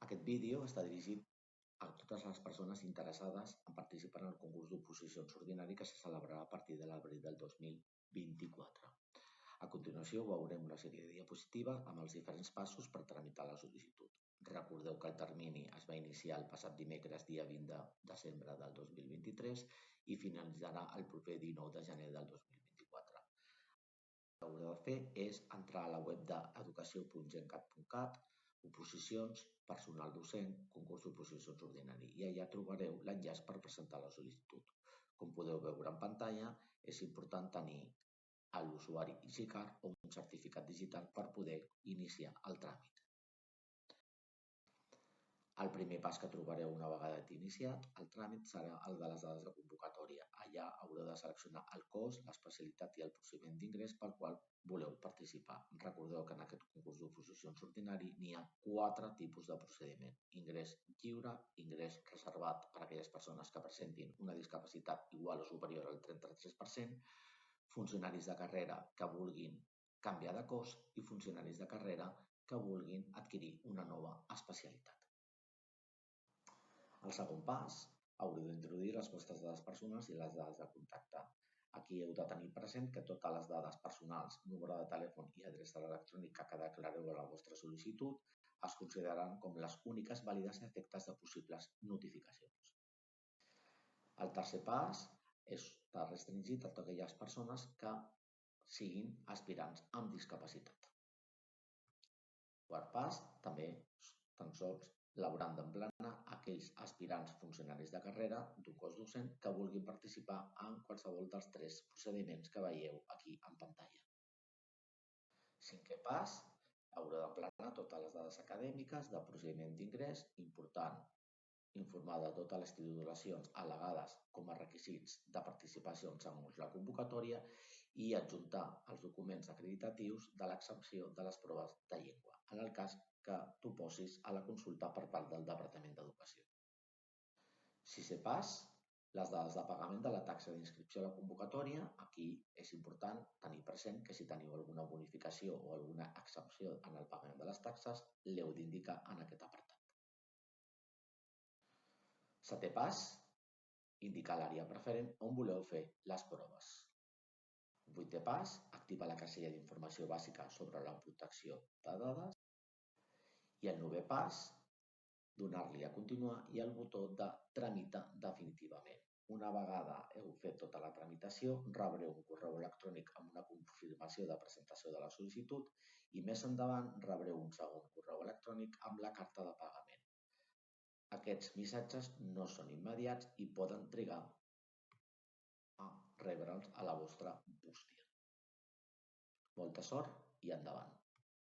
Aquest vídeo està dirigit a totes les persones interessades en participar en el concurs d'oposicions ordinari que se celebrarà a partir de l'abril del 2024. A continuació veurem una sèrie de diapositives amb els diferents passos per tramitar la sol·licitud. Recordeu que el termini es va iniciar el passat dimecres, dia 20 de desembre del 2023 i finalitzarà el proper 19 de gener del 2024. El que haureu de fer és entrar a la web d'educació.gencat.cat, oposicions, personal docent, concurs d'oposicions ordinari, i allà trobareu l'enllaç per presentar la sol·licitud. Com podeu veure en pantalla, és important tenir a l'usuari EasyCard o un certificat digital per poder iniciar el tràmit. El primer pas que trobareu una vegada iniciat el tràmit serà el de les dades de convocatòria. Allà haureu de seleccionar el cos, l'especialitat i el procediment d'ingrés pel qual voleu participar. Recordeu que en aquest concurs d'oposicions ordinari n'hi ha 4 tipus de procediment: ingrés lliure, ingrés reservat per a aquelles persones que presentin una discapacitat igual o superior al 33%, funcionaris de carrera que vulguin canviar de cos i funcionaris de carrera que vulguin adquirir una nova especialitat. Al segon pas, haureu d'introduir les vostres dades personals i les dades de contacte. Aquí heu de tenir present que totes les dades personals, número de telèfon i adreça electrònica que declareu a la vostra sol·licitud es consideraran com les úniques vàlides a efectes de possibles notificacions. El tercer pas està restringit a totes aquelles persones que siguin aspirants amb discapacitat. Quart pas, també tan sols l'hauran d'emplenar aquells aspirants funcionaris de carrera d'un cos docent que vulguin participar en qualsevol dels 3 procediments que veieu aquí en pantalla. Cinquè pas, haureu d'emplenar totes les dades acadèmiques de procediment d'ingrés, important informar de totes les titulacions al·legades com a requisits de participació segons la convocatòria i adjuntar els documents acreditatius de l'exempció de les proves de llengua, en el cas que t'oposis a la consulta per part del Departament d'Educació. Sisè pas, les dades de pagament de la taxa d'inscripció a la convocatòria. Aquí és important tenir present que si teniu alguna bonificació o alguna exempció en el pagament de les taxes, l'heu d'indicar en aquest apartat. Setè pas, indicar l'àrea preferent on voleu fer les proves. Vuitè pas, activar la casella d'informació bàsica sobre la protecció de dades. I el novè pas, donar-li a continuar i el botó de tramitar definitivament. Una vegada heu fet tota la tramitació, rebreu un correu electrònic amb una confirmació de presentació de la sol·licitud i més endavant rebreu un segon correu electrònic amb la carta de pagament. Aquests missatges no són immediats i poden trigar a rebre'ls a la vostra bústia. Molta sort i endavant!